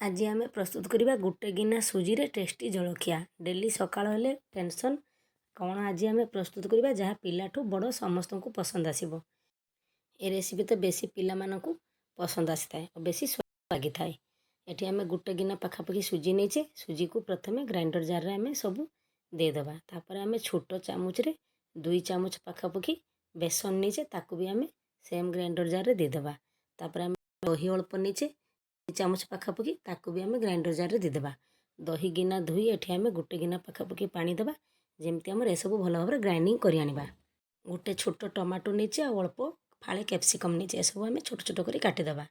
आज आम प्रस्तुत करवा गोटे गिना सुजी रे टेस्टी जलखिया। डेली सकाळ हेले टेंशन कौन आज आम प्रस्तुत करवा जहाँ पिलाठू बड़ समस्त को पसंद आसब। ए रेसिपी तो बेसी पिला मानकु पसंद आसी थाए और बेसी स्वाद लगी थाए। एठी आम गोटे गिना पाखापाखि सुजी नहींचे। सुजी को प्रथमे ग्राइंडर जार रे आम सब देदेबा। तापर आम छोट चामच रे 2 चामच पाखापाखि बेसन नहींचे ताकू भी आम सेम ग्राइंडर जार रे देदेबा। तापर आम दही अल्प नहींचे 2 चामच पाखापाखि ताकू भी आम ग्राइंडर जार रे देदेबा। दही गिना धोई एठी आम गोटे गिना पाखापाखि पानी देबा जेमती आमर एसबू भल भाव ग्राइंडिंग कर आनिबा। गोटे छोट टमाटो नहींचे और अल्प फाळे कैप्सिकम नहींचे एसबू आम छोट छोट करी काटिदेबा।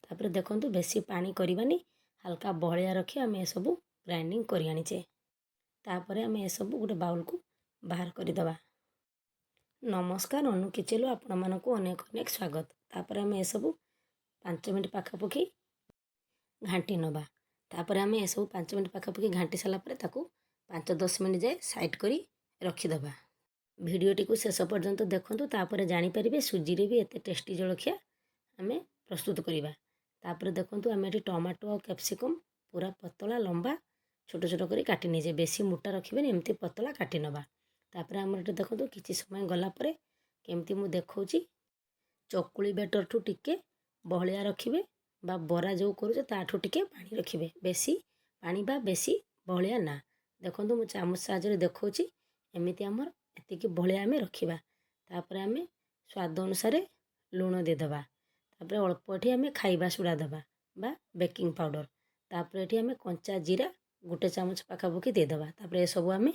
तापर देखंतु बेसी पानी करवानी हल्का बहलिया रखी आम एसबू ग्राइंडिंग कर आनीचे। तापर आम एसबू गोटे बाउल को बाहर करदेबा। नमस्कार, अनु किचेन आपण मानकु अनेक अनेक स्वागत। तापर आम एसबू 5 मिनट पाखापाखि घाटी नवा। तापर आम एसबू 5 मिनट पाखापाखि घाटी सारापर 5-10 मिनट जाए साइड करी रखीदबा। भिडियोटी को शेष पर्यंत देखंतु तापर जानीपारे सुजी रे भी एते टेस्टी जलखिया आम प्रस्तुत करवा। तापर देखंतु आम एठी टमाटो और कैप्सिकम पूरा पतला लंबा छोट छोट करी काटी नेजे। बेसी मोटा रखिबेनी एमती पतला काटी नवा। तापर आम एठी देखंतु किछि समय गला परे केमती मु देखौची चकुली बैटर ठू टिके बहलिया रखिबे बा बरा जो करूचे ताठू टिके पानी रखिबे। बेसी पानी बा बेसी बहलिया ना। देखंतु मु चामच साहाय्य देखौची एमिति आमर एतिकी बहलिया आमे रखिबा। तापर आमे स्वाद अनुसार लूण देदेबा। तापर अल्प एठी आमे खाइबा सोडा देबा बा बेकिंग पाउडर। तापर एठी आमे कंचा जीरा गोटे चामच पाखापाखि देदेबा। तापर ए सब आमे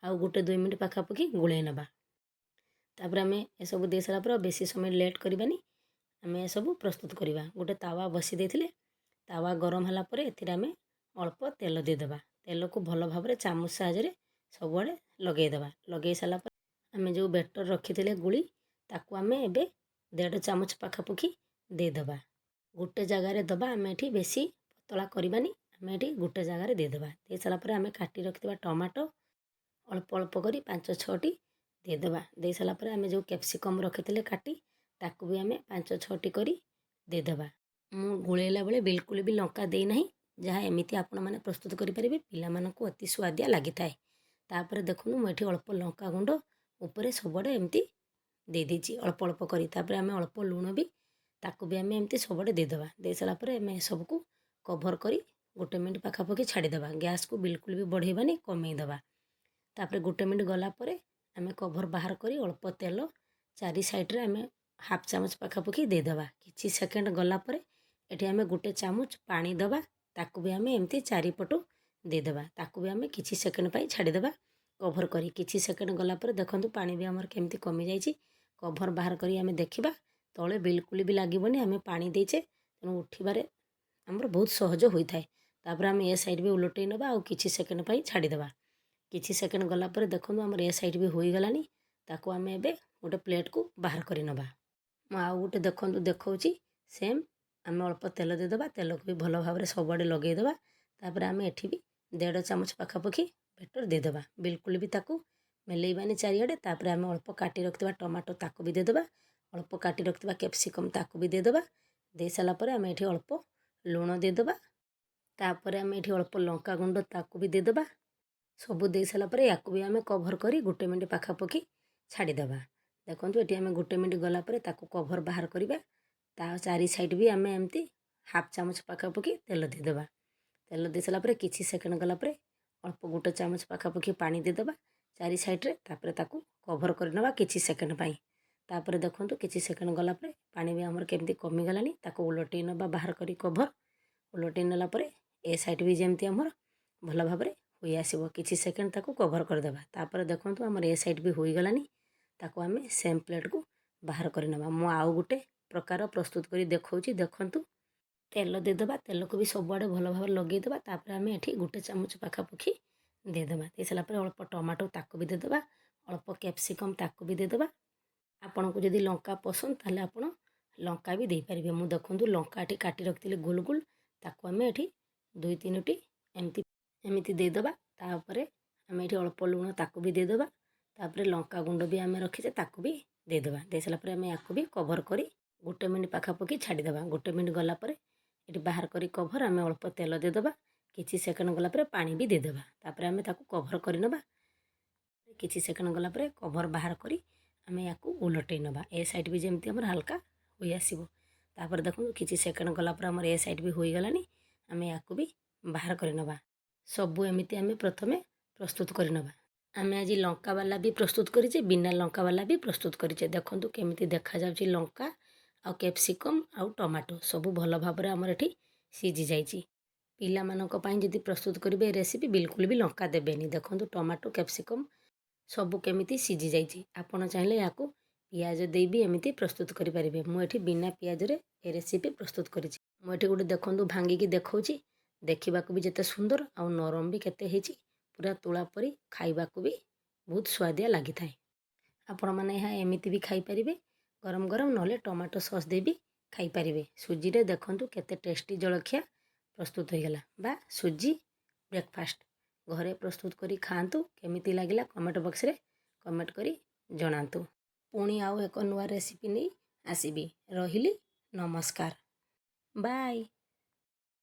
आउ गोटे 2 मिनट पाखापाखि गुळै नबा। तापर आमे ए सब दे सारा पर बेसी समय लेट करबानी आमे ए सब प्रस्तुत करवा। गोटे तावा बसी देथिले तावा गरम हला परे एथिरे आमे अल्प तेल देदेबा। तेल को भल भाव चामच साहाय्य सबुआड़े लगे देबा। लगे सारा पर आमे जो बैटर रखिथिले गुली ताकू आमे एबे 1.5 चामच पाखापाखि देदेबा। गोटे जगार दबा आमे एठी बेसी पतला करबानी आमे एठी गोटे जगार देदेबा। दे सारा पर आमे काटी रखिथिबा टमाटो अल्प अल्प करी 5-6टी देदेबा। दे सारा पर आमे जो कैप्सिकम रखिथिले काटी ताकू भी आमे 5-6टी करी देदेबा। मु गुळेला बेले बिल्कुल भी लंका दे नाही जहाँ एमिति आपण माने प्रस्तुत करि परिबे पिला मानकु अति स्वादिया लागि थाए। तापर देखनु मु एठी अल्प लंका गुंड ऊपर सबडे एमिति दे देछि अल्प अल्प करी। तापर आमे अल्प लूण भी ताकू भी आमे एमिति सबडे देदेबा। दे सारा पर आमे सब को कवर करी गोटे मिनट पाखापाखि छाड़ी देबा। गैस को बिल्कुल भी बढ़ेबानी कमेई देबा। तापर गोटे मिनट गला परे आमे कवर बाहर करी अल्प तेल चारि साइड रे आमे हाफ चामच पाखापाखि देदेबा। किछि सेकेंड गला परे एठी आमे गोटे चामच पानी देबा। ताकू भी आमे एमती चारिपटू देदेबा। ताकू भी आमे किछि सेकेंड पाई छाड़ी देबा कवर करी। किछि सेकेंड गला परे देखंतु पानी भी हमर केमती कमी जाईछि। कवर बाहर करी आमे देखिबा तळे बिल्कुल भी लागिबोनी आमे पानी देइछे तेणु उठिबारे हमर बहुत सहज होई थाए। तापर आमे ए साइड भी उलटै नबा और किछि सेकेंड पाई छाड़ी देबा। किछि सेकेंड गला परे देखंतु हमर ए साइड भी होई गलानी। ताकू आमे एबे गोटे प्लेट को बाहर करी नबा। मु आउ गोटे देखंतु देखौची सेम आमे अल्प तेल देदेबा। तेल को भी भल भाव सबुआड़े लगे देबा। तापर आमे एठी भी 1.5 चामच पाखापाखि बैटर देदेबा। बिल्कुल भी ताकू मेलेइबानी चारिआडे। तापर आमे अल्प काटी रखिथिबा टमाटो ताकू भी देदेबा। अल्प काटी रखिथिबा कैप्सिकम ताकू भी देदेबा। दे साला परे आमे एठी अल्प लूण देदेबा। तापर आमे एठी अल्प लंका गुंड ताकू भी देदेबा। सबु दे साला परे याकू भी आमे कवर करी गोटे मिनट पाखापाखि छाड़ी देबा। देखंतु एठी आमे गोटे मिनट गला परे ताकू कवर बाहर करिबा। ता चारि साइड भी आमे एमती हाफ चामच पाखापाखि तेल देदेबा। तेल दे साला परे किछि सेकेंड गला परे अल्प गोटे चामच पाखापाखि पानी देदेबा चारि साइड रे। तापर ताकू कवर कर नबा किछि सेकेंड पाई। तापर देखंतु किछि सेकेंड गला परे पानी भी हमर केमती कमी गलानी। ताकू उलटै नबा बाहर करी कवर उलटै नला परे ए साइड भी जेमती हमर भल भाबरे होई आसीबो। किछि सेकेंड ताकू कवर कर देबा। तापर देखंतु हमर ए साइड भी होई गलानी। ताकू आमे सेम प्लेट को बाहर कर नबा। मु आउ गोटे प्रकार प्रस्तुत करी देखौची देखंतु तेल देदेबा। तेल को भी सबुआड़े भल भाव लगे देबा। तापर आमे एठी गोटे चामच पाखापाखि देदेबा। दे साला परे अल्प टमाटो ताकू भी देदेबा। अल्प कैप्सिकम ताकू भी देदेबा। आपण को जदी लंका पसंद ताले आपण लंका भी दे परिबे। मु देखंतु लंका एठी काटी रखतिले गोल गोल ताकू आमे एठी 2-3टी एमती एमिति देदेबा। तापरे आमे एठी अल्प लूण ताकू भी देदेबा। तापरे लंका गुंड भी आमे रखिचे ताकू भी देदेबा। दे साला परे आमे याकू भी कवर करी गोटे मिनट पाखापाखि छाड़ी देबा। गोटे मिनट गला परे ଏଠି ବାହାର କରି କଭର୍ ଆମେ ଅଳ୍ପ ତେଲ ଦେଇଦେବା। କିଛି ସେକେଣ୍ଡ ଗଲା ପରେ ପାଣି ବି ଦେଇଦେବା। ତାପରେ ଆମେ ତାକୁ କଭର୍ କରିନେବା। କିଛି ସେକେଣ୍ଡ ଗଲା ପରେ କଭର୍ ବାହାର କରି ଆମେ ୟାକୁ ଓଲଟେଇ ନେବା। ଏ ସାଇଡ଼୍ ବି ଯେମିତି ଆମର ହାଲକା ହୋଇ ଆସିବ। ତାପରେ ଦେଖନ୍ତୁ କିଛି ସେକେଣ୍ଡ ଗଲା ପରେ ଆମର ଏ ସାଇଡ଼୍ ବି ହୋଇଗଲାଣି। ଆମେ ୟାକୁ ବି ବାହାର କରିନେବା। ସବୁ ଏମିତି ଆମେ ପ୍ରଥମେ ପ୍ରସ୍ତୁତ କରିନେବା। ଆମେ ଆଜି ଲଙ୍କା ବାଲା ବି ପ୍ରସ୍ତୁତ କରିଛେ, ବିନା ଲଙ୍କା ବାଲା ବି ପ୍ରସ୍ତୁତ କରିଛେ। ଦେଖନ୍ତୁ କେମିତି ଦେଖାଯାଉଛି ଲଙ୍କା ଆଉ କ୍ୟାପ୍ସିକମ୍ ଆଉ ଟମାଟୋ ସବୁ ଭଲ ଭାବରେ ଆମର ଏଠି ସିଝି ଯାଇଛି। ପିଲାମାନଙ୍କ ପାଇଁ ଯଦି ପ୍ରସ୍ତୁତ କରିବେ ଏ ରେସିପି ବିଲକୁଲ ବି ଲଙ୍କା ଦେବେନି। ଦେଖନ୍ତୁ ଟମାଟୋ କ୍ୟାପ୍ସିକମ୍ ସବୁ କେମିତି ସିଝି ଯାଇଛି। ଆପଣ ଚାହିଁଲେ ୟାକୁ ପିଆଜ ଦେଇ ବି ଏମିତି ପ୍ରସ୍ତୁତ କରିପାରିବେ। ମୁଁ ଏଠି ବିନା ପିଆଜରେ ଏ ରେସିପି ପ୍ରସ୍ତୁତ କରିଛି। ମୁଁ ଏଠି ଗୋଟେ ଦେଖନ୍ତୁ ଭାଙ୍ଗିକି ଦେଖାଉଛି। ଦେଖିବାକୁ ବି ଯେତେ ସୁନ୍ଦର ଆଉ ନରମ ବି କେତେ ହେଇଛି। ପୁରା ତୁଳା ପରି, ଖାଇବାକୁ ବି ବହୁତ ସୁଆଦିଆ ଲାଗିଥାଏ। ଆପଣମାନେ ଏହା ଏମିତି ବି ଖାଇପାରିବେ ଗରମ ଗରମ, ନହେଲେ ଟମାଟୋ ସସ୍ ଦେଇ ବି ଖାଇପାରିବେ। ସୁଜିରେ ଦେଖନ୍ତୁ କେତେ ଟେଷ୍ଟି ଜଳଖିଆ ପ୍ରସ୍ତୁତ ହୋଇଗଲା ବା ସୁଜି ବ୍ରେକଫାଷ୍ଟ। ଘରେ ପ୍ରସ୍ତୁତ କରି ଖାଆନ୍ତୁ। କେମିତି ଲାଗିଲା କମେଣ୍ଟ ବକ୍ସରେ କମେଣ୍ଟ କରି ଜଣାନ୍ତୁ। ପୁଣି ଆଉ ଏକ ନୂଆ ରେସିପି ନେଇ ଆସିବି। ରହିଲି, ନମସ୍କାର, ବାଏ।